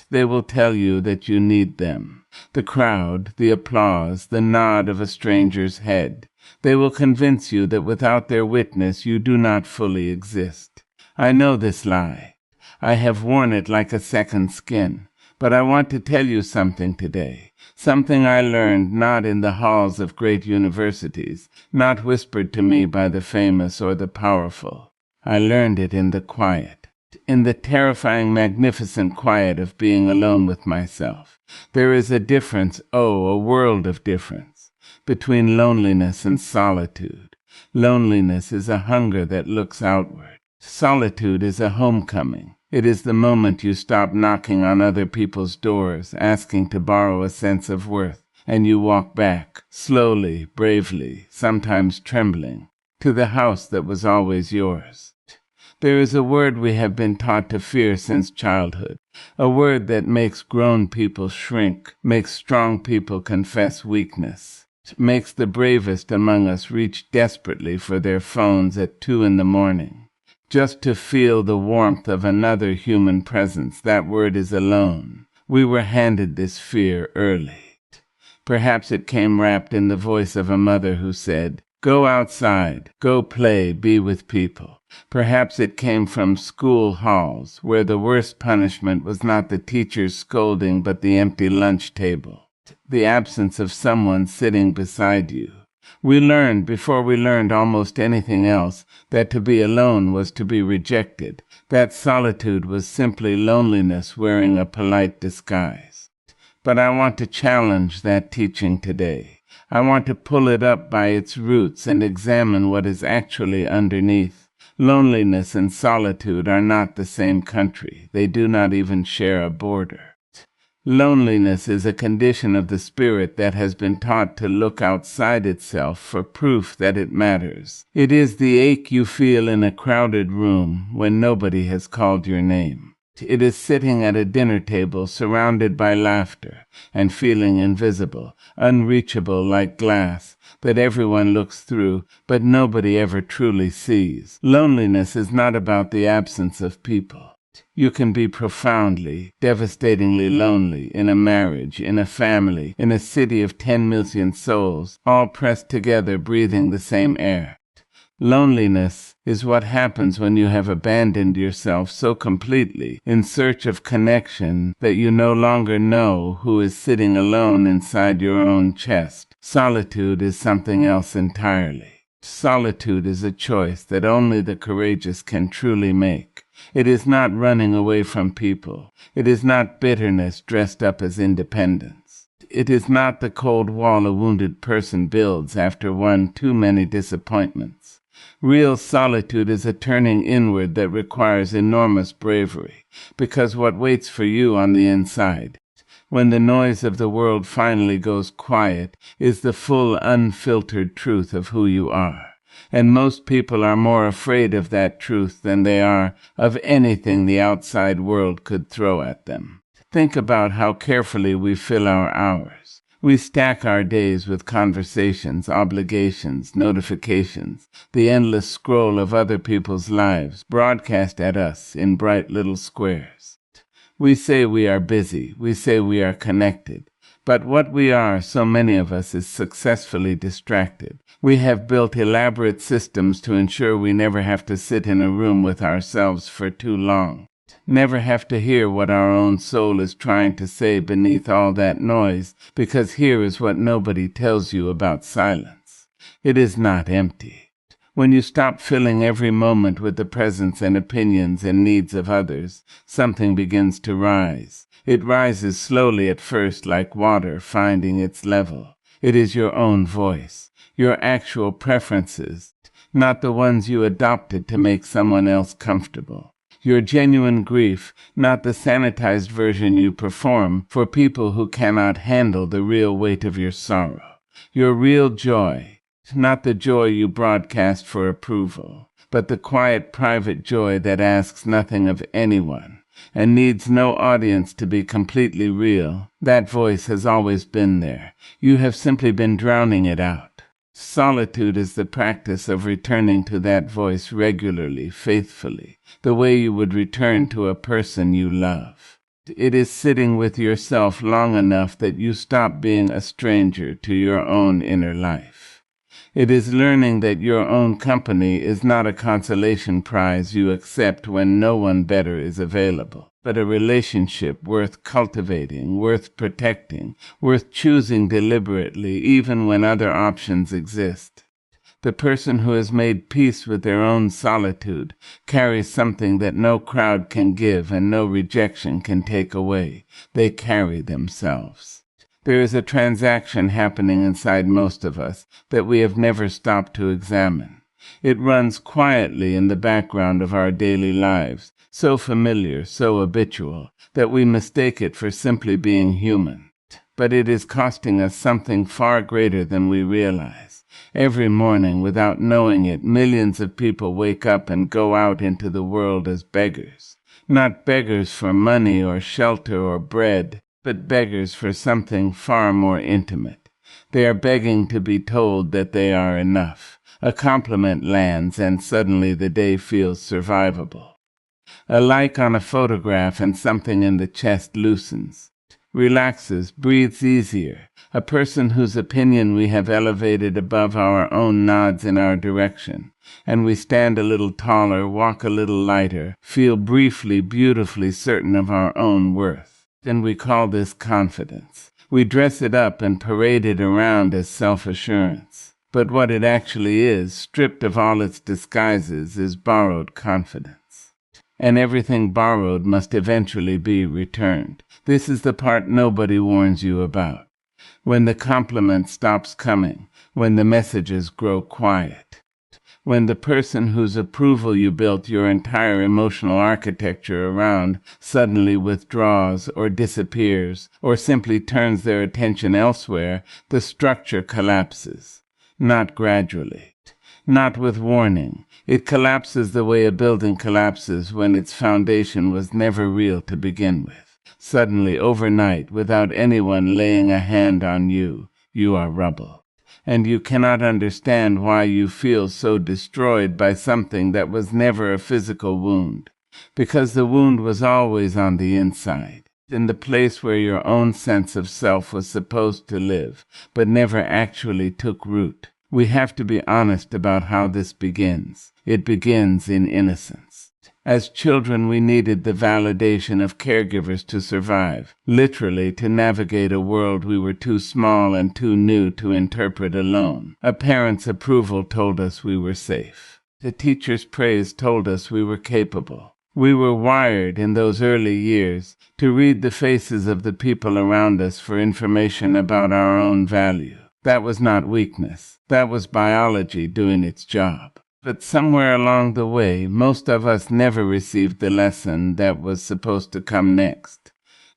They will tell you that you need them. The crowd, the applause, the nod of a stranger's head. They will convince you that without their witness you do not fully exist. I know this lie. I have worn it like a second skin. But I want to tell you something today. Something I learned not in the halls of great universities, not whispered to me by the famous or the powerful. I learned it in the quiet, in the terrifying, magnificent quiet of being alone with myself. There is a difference, oh, a world of difference, between loneliness and solitude. Loneliness is a hunger that looks outward. Solitude is a homecoming. It is the moment you stop knocking on other people's doors, asking to borrow a sense of worth, and you walk back, slowly, bravely, sometimes trembling, to the house that was always yours. There is a word we have been taught to fear since childhood, a word that makes grown people shrink, makes strong people confess weakness, makes the bravest among us reach desperately for their phones at 2 a.m. Just to feel the warmth of another human presence. That word is alone. We were handed this fear early. Perhaps it came wrapped in the voice of a mother who said, "Go outside, go play, be with people." Perhaps it came from school halls, where the worst punishment was not the teacher's scolding but the empty lunch table, the absence of someone sitting beside you. We learned, before we learned almost anything else, that to be alone was to be rejected, that solitude was simply loneliness wearing a polite disguise. But I want to challenge that teaching today. I want to pull it up by its roots and examine what is actually underneath. Loneliness and solitude are not the same country. They do not even share a border. Loneliness is a condition of the spirit that has been taught to look outside itself for proof that it matters. It is the ache you feel in a crowded room when nobody has called your name. It is sitting at a dinner table surrounded by laughter and feeling invisible, unreachable like glass that everyone looks through but nobody ever truly sees. Loneliness is not about the absence of people. You can be profoundly, devastatingly lonely in a marriage, in a family, in a city of 10 million souls, all pressed together breathing the same air. Loneliness is what happens when you have abandoned yourself so completely in search of connection that you no longer know who is sitting alone inside your own chest. Solitude is something else entirely. Solitude is a choice that only the courageous can truly make. It is not running away from people. It is not bitterness dressed up as independence. It is not the cold wall a wounded person builds after one too many disappointments. Real solitude is a turning inward that requires enormous bravery, because what waits for you on the inside, when the noise of the world finally goes quiet, is the full, unfiltered truth of who you are. And most people are more afraid of that truth than they are of anything the outside world could throw at them. Think about how carefully we fill our hours. We stack our days with conversations, obligations, notifications, the endless scroll of other people's lives broadcast at us in bright little squares. We say we are busy. We say we are connected. But what we are, so many of us, is successfully distracted. We have built elaborate systems to ensure we never have to sit in a room with ourselves for too long, never have to hear what our own soul is trying to say beneath all that noise, because here is what nobody tells you about silence. It is not empty. When you stop filling every moment with the presence and opinions and needs of others, something begins to rise. It rises slowly at first like water finding its level. It is your own voice, your actual preferences, not the ones you adopted to make someone else comfortable. Your genuine grief, not the sanitized version you perform for people who cannot handle the real weight of your sorrow. Your real joy, not the joy you broadcast for approval, but the quiet, private joy that asks nothing of anyone and needs no audience to be completely real. That voice has always been there. You have simply been drowning it out. Solitude is the practice of returning to that voice regularly, faithfully, the way you would return to a person you love. It is sitting with yourself long enough that you stop being a stranger to your own inner life. It is learning that your own company is not a consolation prize you accept when no one better is available, but a relationship worth cultivating, worth protecting, worth choosing deliberately even when other options exist. The person who has made peace with their own solitude carries something that no crowd can give and no rejection can take away. They carry themselves. There is a transaction happening inside most of us that we have never stopped to examine. It runs quietly in the background of our daily lives, so familiar, so habitual, that we mistake it for simply being human. But it is costing us something far greater than we realize. Every morning, without knowing it, millions of people wake up and go out into the world as beggars. Not beggars for money or shelter or bread, but beggars for something far more intimate. They are begging to be told that they are enough. A compliment lands and suddenly the day feels survivable. A like on a photograph and something in the chest loosens, relaxes, breathes easier. A person whose opinion we have elevated above our own nods in our direction, and we stand a little taller, walk a little lighter, feel briefly, beautifully certain of our own worth. And we call this confidence. We dress it up and parade it around as self-assurance. But what it actually is, stripped of all its disguises, is borrowed confidence. And everything borrowed must eventually be returned. This is the part nobody warns you about. When the compliment stops coming, when the messages grow quiet, when the person whose approval you built your entire emotional architecture around suddenly withdraws or disappears or simply turns their attention elsewhere, the structure collapses. Not gradually. Not with warning. It collapses the way a building collapses when its foundation was never real to begin with. Suddenly, overnight, without anyone laying a hand on you, you are rubble. And you cannot understand why you feel so destroyed by something that was never a physical wound. Because the wound was always on the inside, in the place where your own sense of self was supposed to live, but never actually took root. We have to be honest about how this begins. It begins in innocence. As children, we needed the validation of caregivers to survive, literally to navigate a world we were too small and too new to interpret alone. A parent's approval told us we were safe. The teacher's praise told us we were capable. We were wired in those early years to read the faces of the people around us for information about our own value. That was not weakness. That was biology doing its job. But somewhere along the way, most of us never received the lesson that was supposed to come next.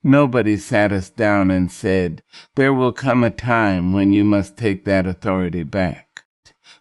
Nobody sat us down and said, "There will come a time when you must take that authority back.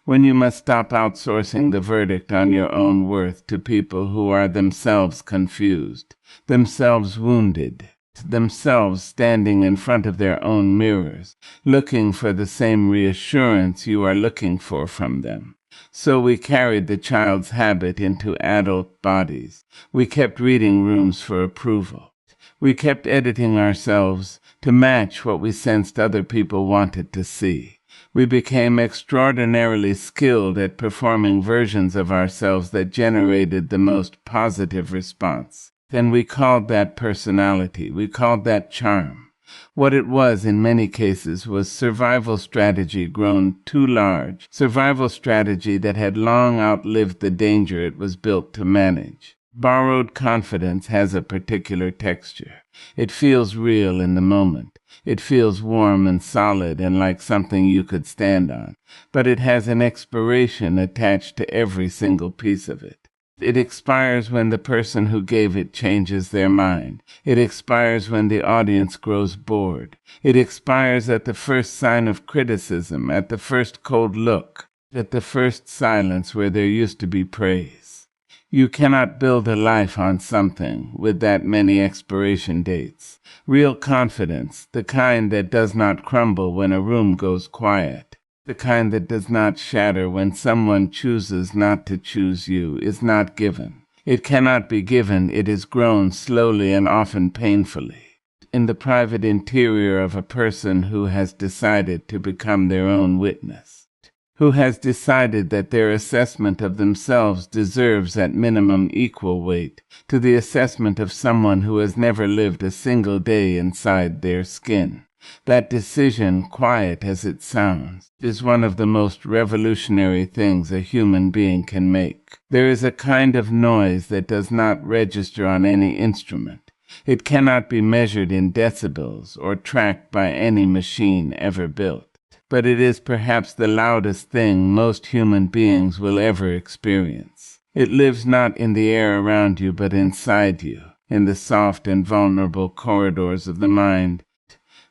When you must stop outsourcing the verdict on your own worth to people who are themselves confused, themselves wounded, themselves standing in front of their own mirrors, looking for the same reassurance you are looking for from them." So we carried the child's habit into adult bodies. We kept reading rooms for approval. We kept editing ourselves to match what we sensed other people wanted to see. We became extraordinarily skilled at performing versions of ourselves that generated the most positive response. Then we called that personality. We called that charm. What it was in many cases was survival strategy grown too large, survival strategy that had long outlived the danger it was built to manage. Borrowed confidence has a particular texture. It feels real in the moment. It feels warm and solid and like something you could stand on. But it has an expiration attached to every single piece of it. It expires when the person who gave it changes their mind. It expires when the audience grows bored. It expires at the first sign of criticism, at the first cold look, at the first silence where there used to be praise. You cannot build a life on something with that many expiration dates. Real confidence, the kind that does not crumble when a room goes quiet, the kind that does not shatter when someone chooses not to choose you, is not given. It cannot be given, it is grown slowly and often painfully. In the private interior of a person who has decided to become their own witness, who has decided that their assessment of themselves deserves at minimum equal weight to the assessment of someone who has never lived a single day inside their skin. That decision, quiet as it sounds, is one of the most revolutionary things a human being can make. There is a kind of noise that does not register on any instrument. It cannot be measured in decibels or tracked by any machine ever built. But it is perhaps the loudest thing most human beings will ever experience. It lives not in the air around you, but inside you, in the soft and vulnerable corridors of the mind,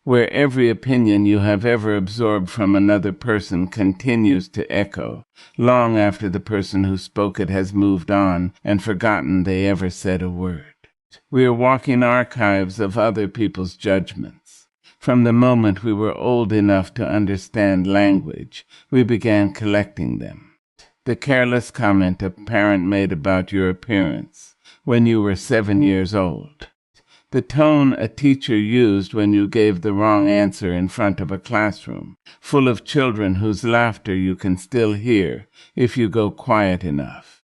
where every opinion you have ever absorbed from another person continues to echo, long after the person who spoke it has moved on and forgotten they ever said a word. We are walking archives of other people's judgments. From the moment we were old enough to understand language, we began collecting them. The careless comment a parent made about your appearance when you were 7 years old. The tone a teacher used when you gave the wrong answer in front of a classroom, full of children whose laughter you can still hear if you go quiet enough.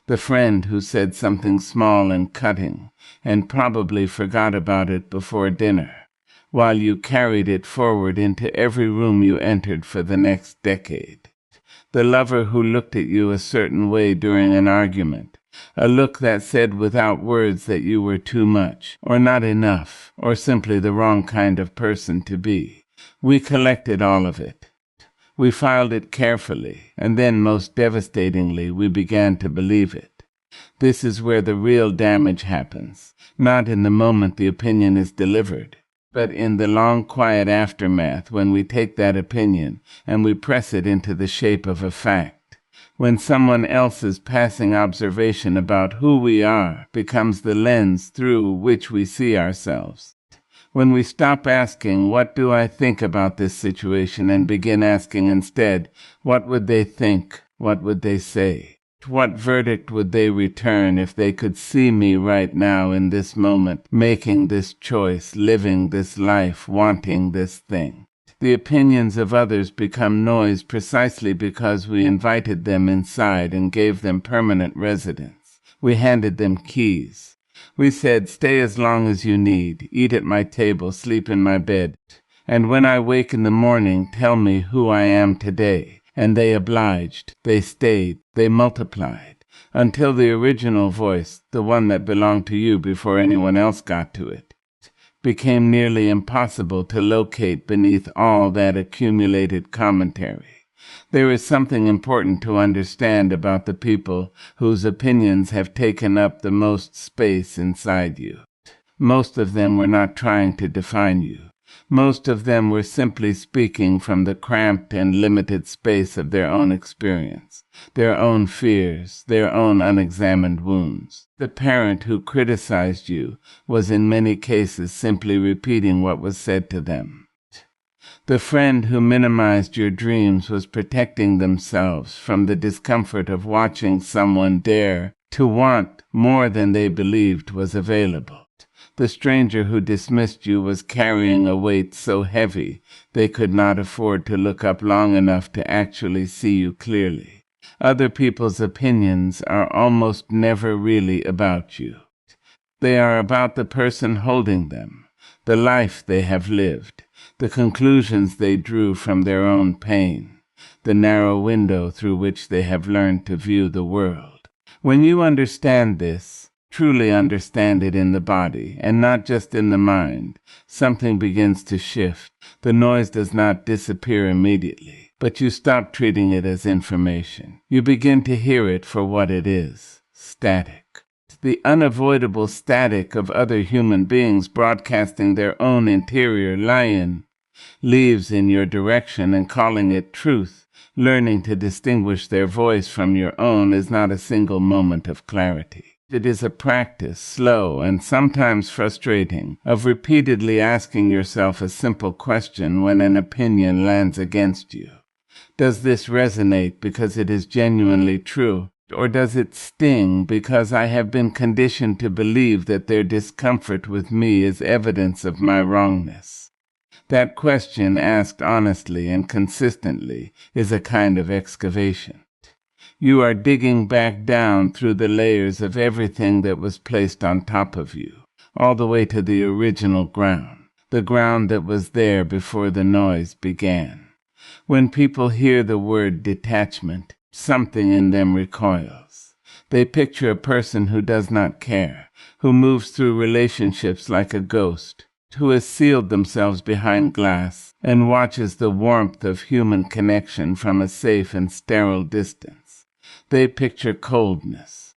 The friend who said something small and cutting and probably forgot about it before dinner, while you carried it forward into every room you entered for the next decade. The lover who looked at you a certain way during an argument, a look that said without words that you were too much, or not enough, or simply the wrong kind of person to be. We collected all of it. We filed it carefully, and then, most devastatingly, we began to believe it. This is where the real damage happens, not in the moment the opinion is delivered, but in the long quiet aftermath when we take that opinion and we press it into the shape of a fact. When someone else's passing observation about who we are becomes the lens through which we see ourselves. When we stop asking, what do I think about this situation, and begin asking instead, what would they think, what would they say? What verdict would they return if they could see me right now in this moment, making this choice, living this life, wanting this thing? The opinions of others become noise precisely because we invited them inside and gave them permanent residence. We handed them keys. We said, stay as long as you need, eat at my table, sleep in my bed, and when I wake in the morning, tell me who I am today. And they obliged, they stayed, they multiplied, until the original voice, the one that belonged to you before anyone else got to it, became nearly impossible to locate beneath all that accumulated commentary. There is something important to understand about the people whose opinions have taken up the most space inside you. Most of them were not trying to define you. Most of them were simply speaking from the cramped and limited space of their own experience, their own fears, their own unexamined wounds. The parent who criticized you was in many cases simply repeating what was said to them. The friend who minimized your dreams was protecting themselves from the discomfort of watching someone dare to want more than they believed was available. The stranger who dismissed you was carrying a weight so heavy they could not afford to look up long enough to actually see you clearly. Other people's opinions are almost never really about you. They are about the person holding them, the life they have lived, the conclusions they drew from their own pain, the narrow window through which they have learned to view the world. When you understand this, truly understand it in the body, and not just in the mind, something begins to shift. The noise does not disappear immediately, but you stop treating it as information. You begin to hear it for what it is, static. The unavoidable static of other human beings broadcasting their own interior lion leaves in your direction and calling it truth. Learning to distinguish their voice from your own is not a single moment of clarity. It is a practice, slow and sometimes frustrating, of repeatedly asking yourself a simple question when an opinion lands against you. Does this resonate because it is genuinely true, Or does it sting because I have been conditioned to believe that their discomfort with me is evidence of my wrongness? That question, asked honestly and consistently, is a kind of excavation. You are digging back down through the layers of everything that was placed on top of you, all the way to the original ground, the ground that was there before the noise began. When people hear the word detachment, something in them recoils. They picture a person who does not care, who moves through relationships like a ghost, who has sealed themselves behind glass and watches the warmth of human connection from a safe and sterile distance. They picture coldness.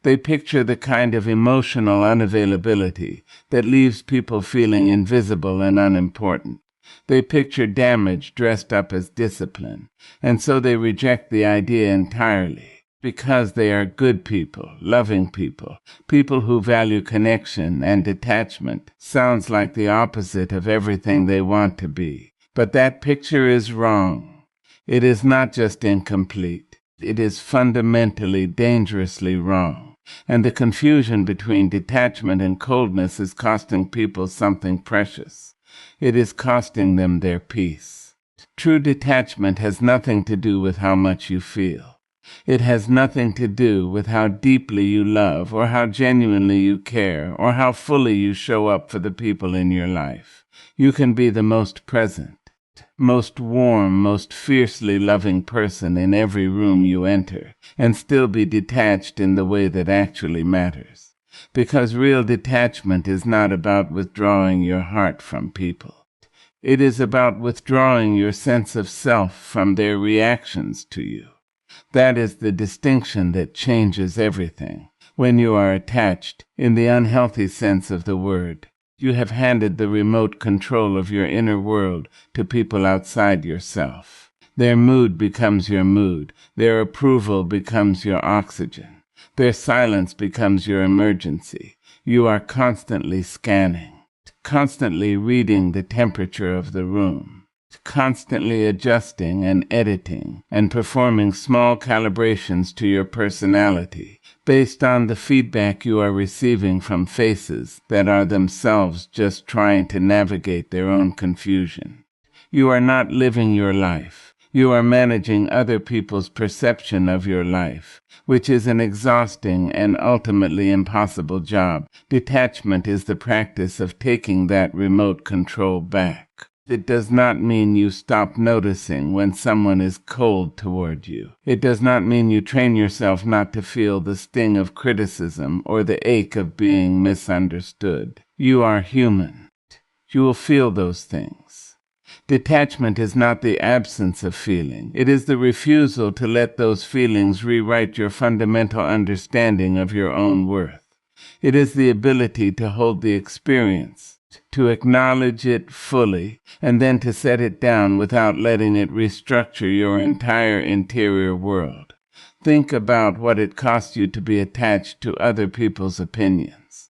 They picture the kind of emotional unavailability that leaves people feeling invisible and unimportant. They picture damage dressed up as discipline, and so they reject the idea entirely. Because they are good people, loving people, people who value connection and detachment, sounds like the opposite of everything they want to be. But that picture is wrong. It is not just incomplete. It is fundamentally, dangerously wrong. And the confusion between detachment and coldness is costing people something precious. It is costing them their peace. True detachment has nothing to do with how much you feel. It has nothing to do with how deeply you love or how genuinely you care or how fully you show up for the people in your life. You can be the most present, most warm, most fiercely loving person in every room you enter and still be detached in the way that actually matters. Because real detachment is not about withdrawing your heart from people. It is about withdrawing your sense of self from their reactions to you. That is the distinction that changes everything. When you are attached, in the unhealthy sense of the word, you have handed the remote control of your inner world to people outside yourself. Their mood becomes your mood. Their approval becomes your oxygen. Their silence becomes your emergency. You are constantly scanning, constantly reading the temperature of the room, constantly adjusting and editing and performing small calibrations to your personality based on the feedback you are receiving from faces that are themselves just trying to navigate their own confusion. You are not living your life. You are managing other people's perception of your life, which is an exhausting and ultimately impossible job. Detachment is the practice of taking that remote control back. It does not mean you stop noticing when someone is cold toward you. It does not mean you train yourself not to feel the sting of criticism or the ache of being misunderstood. You are human. You will feel those things. Detachment is not the absence of feeling. It is the refusal to let those feelings rewrite your fundamental understanding of your own worth. It is the ability to hold the experience, to acknowledge it fully, and then to set it down without letting it restructure your entire interior world. Think about what it costs you to be attached to other people's opinions.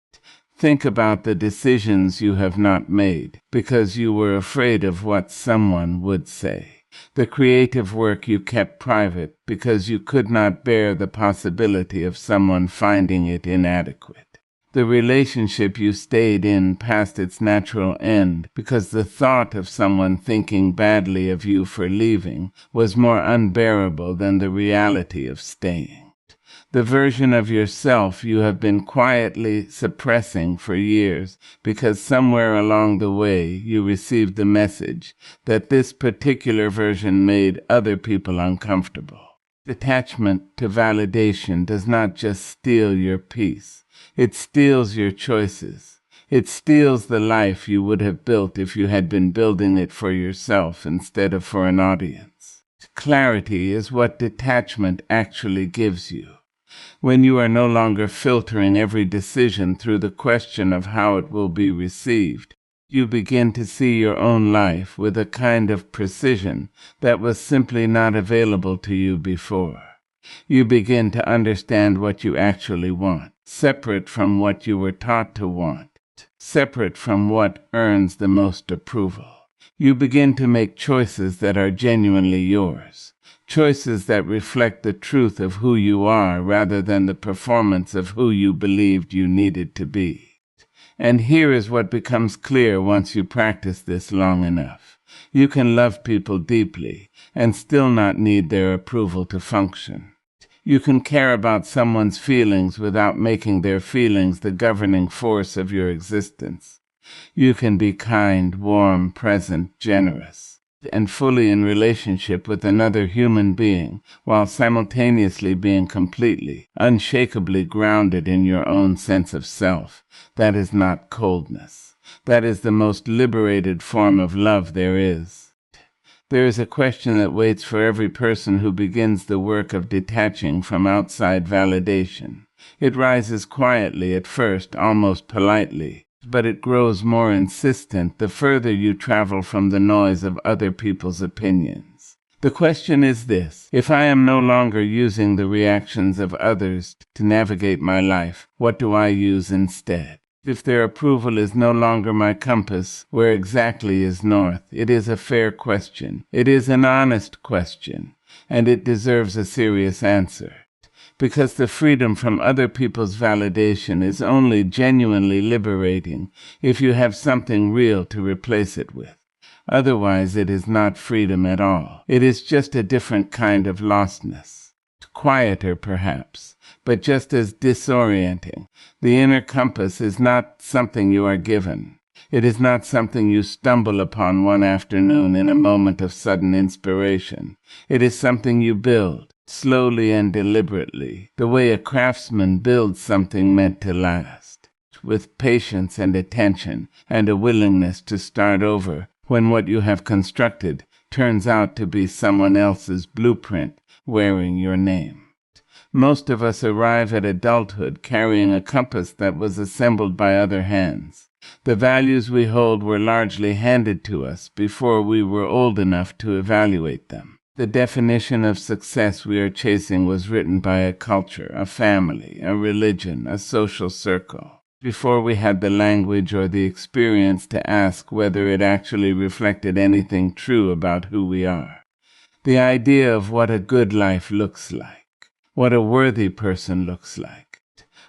Think about the decisions you have not made because you were afraid of what someone would say. The creative work you kept private because you could not bear the possibility of someone finding it inadequate. The relationship you stayed in past its natural end because the thought of someone thinking badly of you for leaving was more unbearable than the reality of staying. The version of yourself you have been quietly suppressing for years because somewhere along the way you received the message that this particular version made other people uncomfortable. Detachment to validation does not just steal your peace. It steals your choices. It steals the life you would have built if you had been building it for yourself instead of for an audience. Clarity is what detachment actually gives you. When you are no longer filtering every decision through the question of how it will be received, you begin to see your own life with a kind of precision that was simply not available to you before. You begin to understand what you actually want, separate from what you were taught to want, separate from what earns the most approval. You begin to make choices that are genuinely yours, choices that reflect the truth of who you are rather than the performance of who you believed you needed to be. And here is what becomes clear once you practice this long enough. You can love people deeply and still not need their approval to function. You can care about someone's feelings without making their feelings the governing force of your existence. You can be kind, warm, present, generous, and fully in relationship with another human being while simultaneously being completely, unshakably grounded in your own sense of self. That is not coldness. That is the most liberated form of love there is. There is a question that waits for every person who begins the work of detaching from outside validation. It rises quietly at first, almost politely, but it grows more insistent the further you travel from the noise of other people's opinions. The question is this: if I am no longer using the reactions of others to navigate my life, what do I use instead? If their approval is no longer my compass, where exactly is north? It is a fair question. It is an honest question, and it deserves a serious answer. Because the freedom from other people's validation is only genuinely liberating if you have something real to replace it with. Otherwise, it is not freedom at all. It is just a different kind of lostness. Quieter, perhaps, but just as disorienting. The inner compass is not something you are given. It is not something you stumble upon one afternoon in a moment of sudden inspiration. It is something you build, slowly and deliberately, the way a craftsman builds something meant to last, with patience and attention and a willingness to start over when what you have constructed turns out to be someone else's blueprint wearing your name. Most of us arrive at adulthood carrying a compass that was assembled by other hands. The values we hold were largely handed to us before we were old enough to evaluate them. The definition of success we are chasing was written by a culture, a family, a religion, a social circle, before we had the language or the experience to ask whether it actually reflected anything true about who we are. The idea of what a good life looks like, what a worthy person looks like,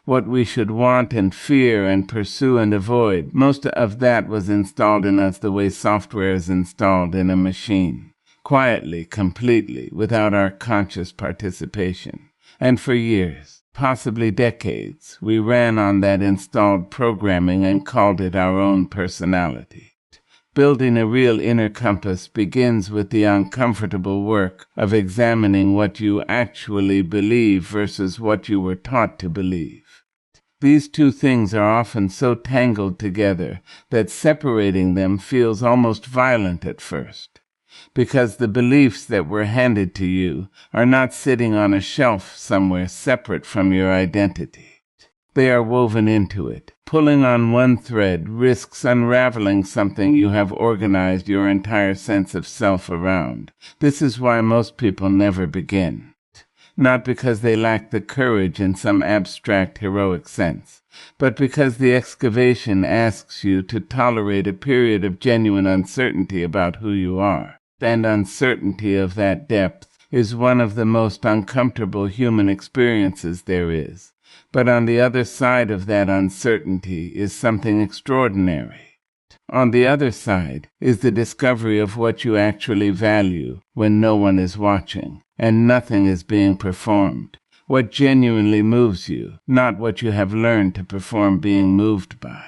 what we should want and fear and pursue and avoid, most of that was installed in us the way software is installed in a machine, quietly, completely, without our conscious participation. And for years, possibly decades, we ran on that installed programming and called it our own personality. Building a real inner compass begins with the uncomfortable work of examining what you actually believe versus what you were taught to believe. These two things are often so tangled together that separating them feels almost violent at first, because the beliefs that were handed to you are not sitting on a shelf somewhere separate from your identity. They are woven into it. Pulling on one thread risks unraveling something you have organized your entire sense of self around. This is why most people never begin. Not because they lack the courage in some abstract heroic sense, but because the excavation asks you to tolerate a period of genuine uncertainty about who you are. And uncertainty of that depth is one of the most uncomfortable human experiences there is. But on the other side of that uncertainty is something extraordinary. On the other side is the discovery of what you actually value when no one is watching and nothing is being performed. What genuinely moves you, not what you have learned to perform being moved by.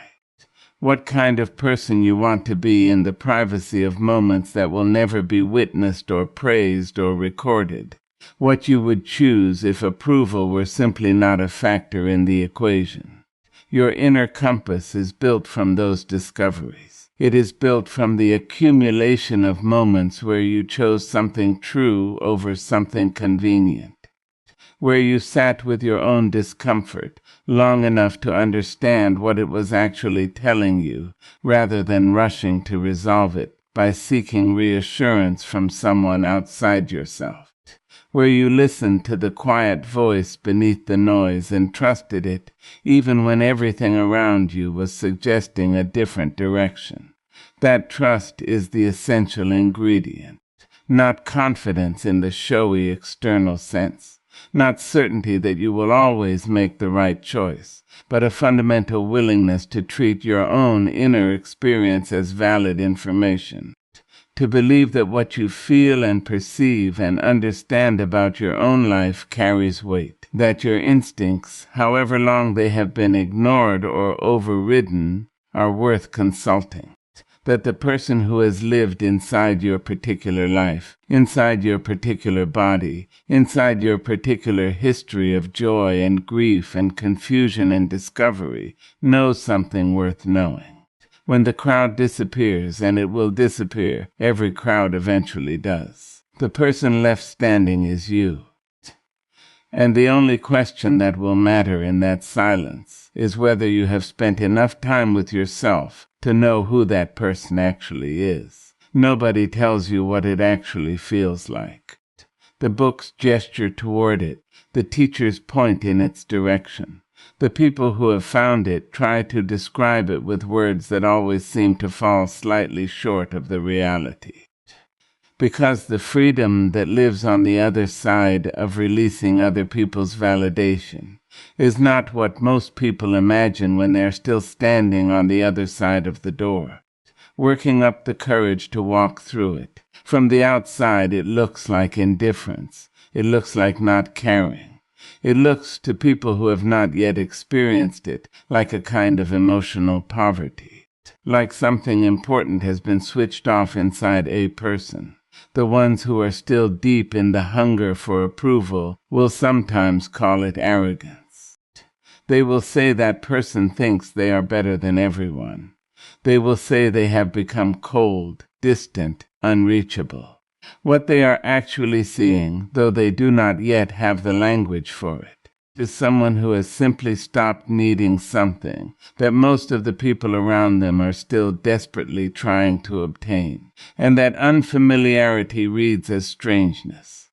What kind of person you want to be in the privacy of moments that will never be witnessed or praised or recorded. What you would choose if approval were simply not a factor in the equation. Your inner compass is built from those discoveries. It is built from the accumulation of moments where you chose something true over something convenient, where you sat with your own discomfort long enough to understand what it was actually telling you, rather than rushing to resolve it by seeking reassurance from someone outside yourself, where you listened to the quiet voice beneath the noise and trusted it, even when everything around you was suggesting a different direction. That trust is the essential ingredient. Not confidence in the showy external sense, not certainty that you will always make the right choice, but a fundamental willingness to treat your own inner experience as valid information. To believe that what you feel and perceive and understand about your own life carries weight, that your instincts, however long they have been ignored or overridden, are worth consulting, that the person who has lived inside your particular life, inside your particular body, inside your particular history of joy and grief and confusion and discovery, knows something worth knowing. When the crowd disappears, and it will disappear, every crowd eventually does, the person left standing is you. And the only question that will matter in that silence is whether you have spent enough time with yourself to know who that person actually is. Nobody tells you what it actually feels like. The books gesture toward it. The teachers point in its direction. The people who have found it try to describe it with words that always seem to fall slightly short of the reality. Because the freedom that lives on the other side of releasing other people's validation is not what most people imagine when they're still standing on the other side of the door, working up the courage to walk through it. From the outside, it looks like indifference. It looks like not caring. It looks to people who have not yet experienced it like a kind of emotional poverty, like something important has been switched off inside a person. The ones who are still deep in the hunger for approval will sometimes call it arrogance. They will say that person thinks they are better than everyone. They will say they have become cold, distant, unreachable. What they are actually seeing, though they do not yet have the language for it, is someone who has simply stopped needing something that most of the people around them are still desperately trying to obtain. And that unfamiliarity reads as strangeness.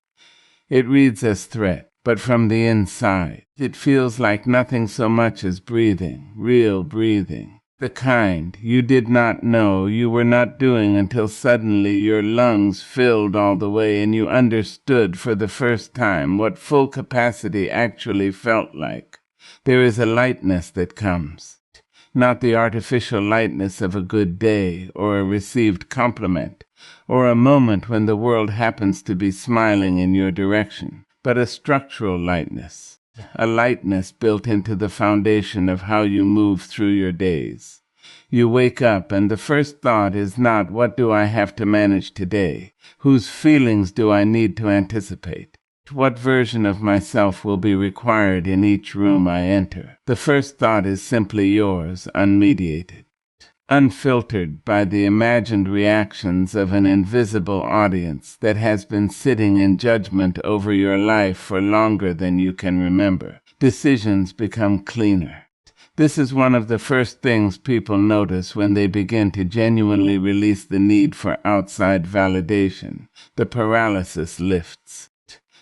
It reads as threat, but from the inside, it feels like nothing so much as breathing, real breathing. The kind you did not know you were not doing until suddenly your lungs filled all the way and you understood for the first time what full capacity actually felt like. There is a lightness that comes, not the artificial lightness of a good day or a received compliment or a moment when the world happens to be smiling in your direction, but a structural lightness. A lightness built into the foundation of how you move through your days. You wake up and the first thought is not, what do I have to manage today? Whose feelings do I need to anticipate? What version of myself will be required in each room I enter? The first thought is simply yours, unmediated, unfiltered by the imagined reactions of an invisible audience that has been sitting in judgment over your life for longer than you can remember. Decisions become cleaner. This is one of the first things people notice when they begin to genuinely release the need for outside validation. The paralysis lifts.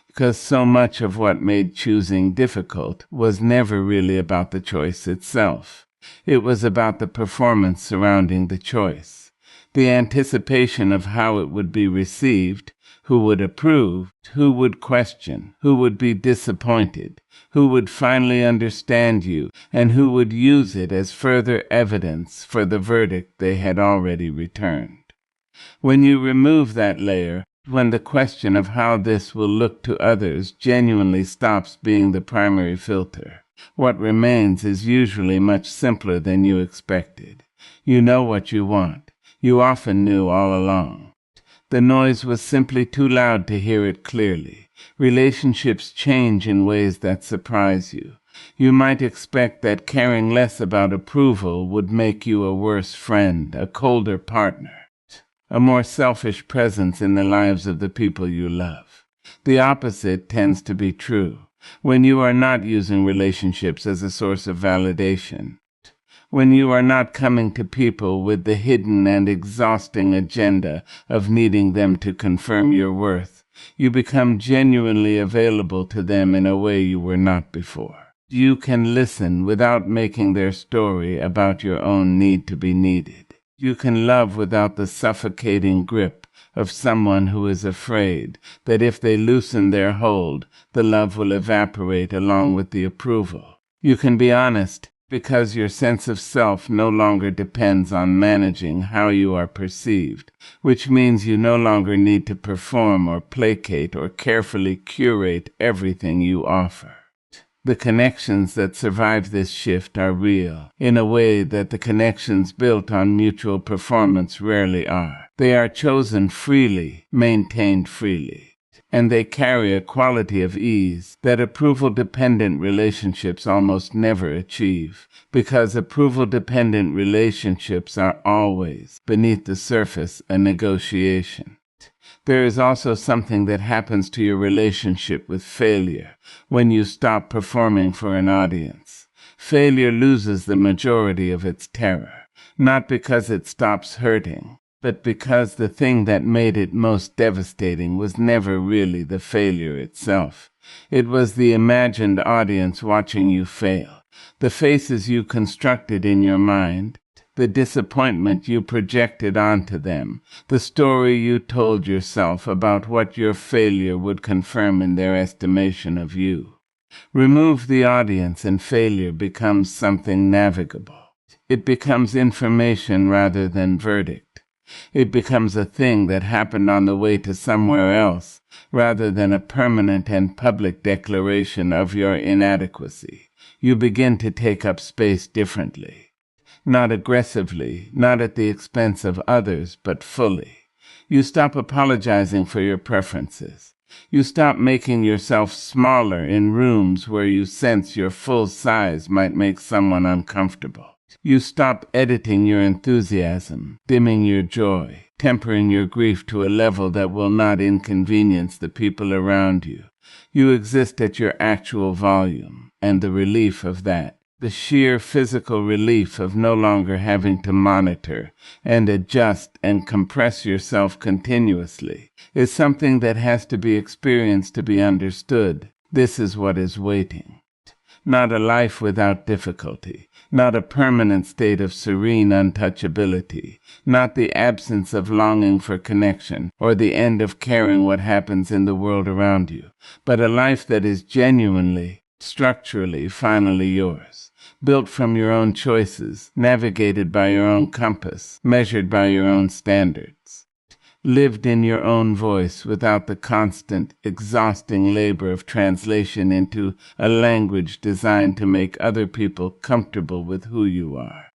Because so much of what made choosing difficult was never really about the choice itself. It was about the performance surrounding the choice, the anticipation of how it would be received, who would approve, who would question, who would be disappointed, who would finally understand you, and who would use it as further evidence for the verdict they had already returned. When you remove that layer, when the question of how this will look to others genuinely stops being the primary filter, what remains is usually much simpler than you expected. You know what you want. You often knew all along. The noise was simply too loud to hear it clearly. Relationships change in ways that surprise you. You might expect that caring less about approval would make you a worse friend, a colder partner, a more selfish presence in the lives of the people you love. The opposite tends to be true. When you are not using relationships as a source of validation, when you are not coming to people with the hidden and exhausting agenda of needing them to confirm your worth, you become genuinely available to them in a way you were not before. You can listen without making their story about your own need to be needed. You can love without the suffocating grip of someone who is afraid that if they loosen their hold, the love will evaporate along with the approval. You can be honest because your sense of self no longer depends on managing how you are perceived, which means you no longer need to perform or placate or carefully curate everything you offer. The connections that survive this shift are real, in a way that the connections built on mutual performance rarely are. They are chosen freely, maintained freely, and they carry a quality of ease that approval-dependent relationships almost never achieve, because approval-dependent relationships are always, beneath the surface, a negotiation. There is also something that happens to your relationship with failure when you stop performing for an audience. Failure loses the majority of its terror, not because it stops hurting, but because the thing that made it most devastating was never really the failure itself. It was the imagined audience watching you fail, the faces you constructed in your mind, the disappointment you projected onto them, the story you told yourself about what your failure would confirm in their estimation of you. Remove the audience and failure becomes something navigable. It becomes information rather than verdict. It becomes a thing that happened on the way to somewhere else, rather than a permanent and public declaration of your inadequacy. You begin to take up space differently. Not aggressively, not at the expense of others, but fully. You stop apologizing for your preferences. You stop making yourself smaller in rooms where you sense your full size might make someone uncomfortable. You stop editing your enthusiasm, dimming your joy, tempering your grief to a level that will not inconvenience the people around you. You exist at your actual volume, and the relief of that, the sheer physical relief of no longer having to monitor and adjust and compress yourself continuously, is something that has to be experienced to be understood. This is what is waiting. Not a life without difficulty, not a permanent state of serene untouchability, not the absence of longing for connection or the end of caring what happens in the world around you, but a life that is genuinely, structurally, finally yours. Built from your own choices, navigated by your own compass, measured by your own standards. Lived in your own voice without the constant, exhausting labor of translation into a language designed to make other people comfortable with who you are.